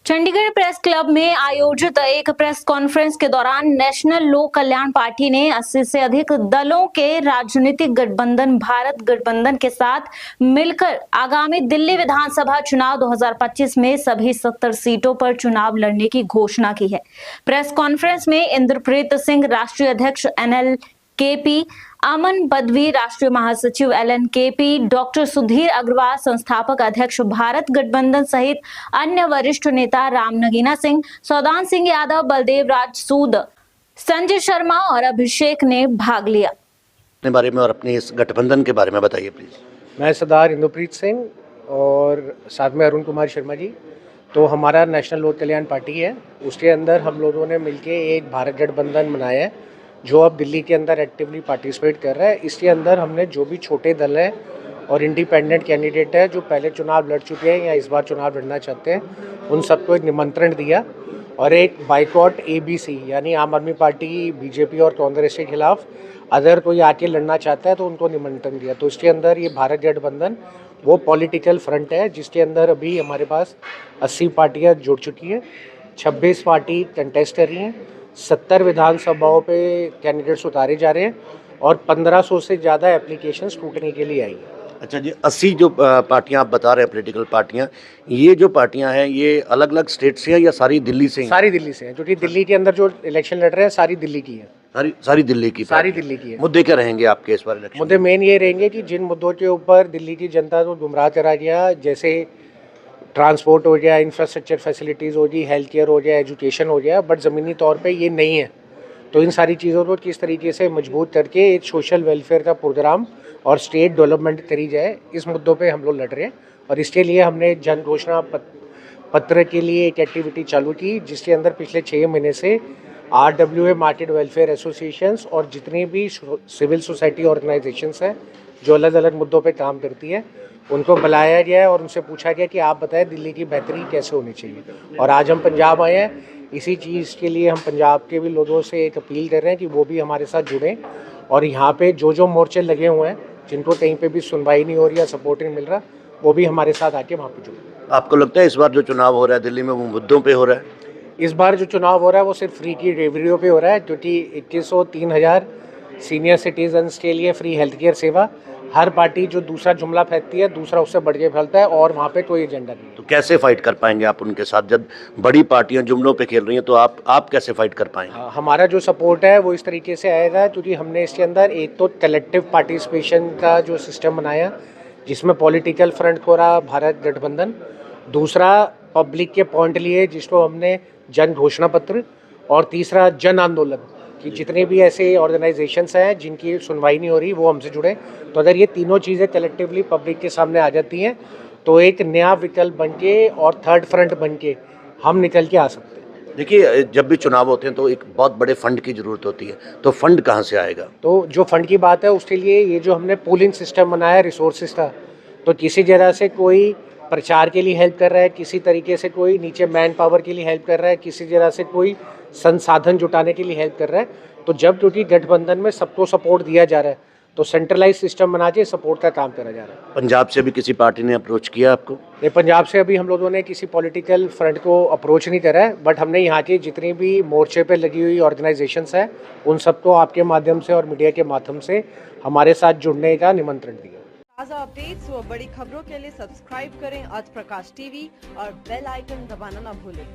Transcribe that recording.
Chandigarh press club में आयोजित एक प्रेस कॉन्फ्रेंस के दौरान नेशनल लोक कल्याण पार्टी ने 80 से अधिक दलों के राजनीतिक गठबंधन भारत गठबंधन के साथ मिलकर आगामी दिल्ली विधानसभा चुनाव 2025 में सभी 70 सीटों पर चुनाव लड़ने की घोषणा की है। प्रेस कॉन्फ्रेंस में इंद्रप्रीत सिंह राष्ट्रीय अध्यक्ष NLKP, अमन बदवी राष्ट्रीय महासचिव LNKP, डॉक्टर सुधीर अग्रवाल संस्थापक अध्यक्ष भारत गठबंधन सहित अन्य वरिष्ठ नेता राम नगीना सिंह, सौदान सिंह यादव, बलदेव राज सूद, संजय शर्मा और अभिषेक ने भाग लिया। अपने बारे में और अपने इस गठबंधन के बारे में बताइए प्लीज। मैं सरदार इंद्रप्रीत सिंह और साथ में अरुण कुमार शर्मा जी। तो हमारा नेशनल लोक कल्याण पार्टी है, उसके अंदर हम लोगों ने मिलके एक भारत गठबंधन बनाया है जो अब दिल्ली के अंदर एक्टिवली पार्टिसिपेट कर रहा है। इसके अंदर हमने जो भी छोटे दल हैं और इंडिपेंडेंट कैंडिडेट है जो पहले चुनाव लड़ चुके हैं या इस बार चुनाव लड़ना चाहते हैं, उन सबको एक निमंत्रण दिया और एक बाइकॉट ABC यानी आम आदमी पार्टी, BJP और कांग्रेस के खिलाफ अगर कोई आके लड़ना चाहता है तो उनको निमंत्रण दिया। तो इसके अंदर ये भारत गठबंधन वो पॉलिटिकल फ्रंट है जिसके अंदर अभी हमारे पास 80 पार्टियाँ जुड़ चुकी हैं, 26 पार्टी कंटेस्ट कर रही हैं, 70 विधानसभाओं पे कैंडिडेट्स उतारे जा रहे हैं और 1500 से ज़्यादा एप्लीकेशन स्क्रूटनी के लिए आई है। अच्छा जी, 80 जो पार्टियां आप बता रहे हैं पॉलिटिकल पार्टियां, ये जो पार्टियां हैं ये अलग अलग स्टेट से हैं या सारी दिल्ली से हैं? सारी दिल्ली से हैं, जो कि दिल्ली के अंदर जो इलेक्शन लड़ रहे हैं सारी दिल्ली की है। सारी दिल्ली की सारी दिल्ली की है। मुद्दे क्या रहेंगे आपके इस बार इलेक्शन? मुद्दे मेन ये रहेंगे कि जिन मुद्दों के ऊपर दिल्ली की जनता को गुमराह करा गया, जैसे ट्रांसपोर्ट हो गया, इंफ्रास्ट्रक्चर फैसिलिटीज़ हो गई, हेल्थ केयर हो गया, एजुकेशन हो गया, बट ज़मीनी तौर पे ये नहीं है। तो इन सारी चीज़ों को किस तरीके से मजबूत करके एक सोशल वेलफेयर का प्रोग्राम और स्टेट डेवलपमेंट करी जाए, इस मुद्दों पे हम लोग लड़ रहे हैं। और इसके लिए हमने जन घोषणा पत्र के लिए एक एक्टिविटी चालू की जिसके अंदर पिछले 6 महीने से RWA मार्केट वेलफेयर एसोसिएशंस और जितनी भी सिविल सोसाइटी ऑर्गेनाइजेशंस हैं जो अलग अलग मुद्दों पे काम करती है, उनको बुलाया गया है और उनसे पूछा गया कि आप बताएं दिल्ली की बेहतरी कैसे होनी चाहिए। और आज हम पंजाब आए हैं, इसी चीज़ के लिए हम पंजाब के भी लोगों से एक अपील कर रहे हैं कि वो भी हमारे साथ जुड़ें और यहाँ पे जो मोर्चे लगे हुए हैं जिनको कहीं पे भी सुनवाई नहीं हो रही है, सपोर्ट नहीं मिल रहा, वो भी हमारे साथ आके वहाँ पे जुड़ें। आपको लगता है इस बार जो चुनाव हो रहा है दिल्ली में वो मुद्दों पे हो रहा है? इस बार जो चुनाव हो रहा है वो सिर्फ फ्री की रेवरियो पे हो रहा है, क्योंकि 2103,000 सीनियर सिटीजन्स के लिए फ्री हेल्थ केयर सेवा। हर पार्टी जो दूसरा जुमला फैलती है दूसरा उससे बढ़ के फैलता है और वहाँ पे कोई एजेंडा नहीं। तो कैसे फाइट कर पाएंगे आप उनके साथ? जब बड़ी पार्टियां जुमलों पे खेल रही हैं तो आप कैसे फाइट कर पाएंगे? हमारा जो सपोर्ट है वो इस तरीके से आएगा क्योंकि हमने इसके अंदर एक तो कलेक्टिव पार्टिसिपेशन का जो सिस्टम बनाया जिसमें पॉलिटिकल फ्रंट हो रहा भारत गठबंधन, दूसरा पब्लिक के पॉइंट लिए जिसको हमने जन घोषणा पत्र, और तीसरा जन आंदोलन कि जितने भी ऐसे ऑर्गेनाइजेशंस हैं जिनकी सुनवाई नहीं हो रही वो हमसे जुड़े। तो अगर ये तीनों चीज़ें कलेक्टिवली पब्लिक के सामने आ जाती हैं तो एक नया विकल्प बन के और थर्ड फ्रंट बन के हम निकल के आ सकते हैं। देखिए, जब भी चुनाव होते हैं तो एक बहुत बड़े फंड की ज़रूरत होती है, तो फंड कहाँ से आएगा? तो जो फंड की बात है उसके लिए ये जो हमने पूलिंग सिस्टम बनाया रिसोर्सेज का, तो किसी जगह से कोई प्रचार के लिए हेल्प कर रहा है, किसी तरीके से कोई नीचे मैन पावर के लिए हेल्प कर रहा है, किसी जगह से कोई संसाधन जुटाने के लिए हेल्प कर रहा है। तो जब क्योंकि गठबंधन में सबको सपोर्ट दिया जा रहा है तो सेंट्रलाइज सिस्टम बना के सपोर्ट का काम करा जा रहा है। पंजाब से भी किसी पार्टी ने अप्रोच किया आपको? नहीं, पंजाब से अभी हम लोगों ने किसी पॉलिटिकल फ्रंट को अप्रोच नहीं करा है, बट हमने यहाँ की जितनी भी मोर्चे पे लगी हुई ऑर्गेनाइजेशंस हैं उन सबको आपके माध्यम से और मीडिया के माध्यम से हमारे साथ जुड़ने का निमंत्रण दिया। ताज़ा अपडेट्स व बड़ी खबरों के लिए सब्सक्राइब करें आज प्रकाश टीवी और बेल आइकन दबाना न भूलें।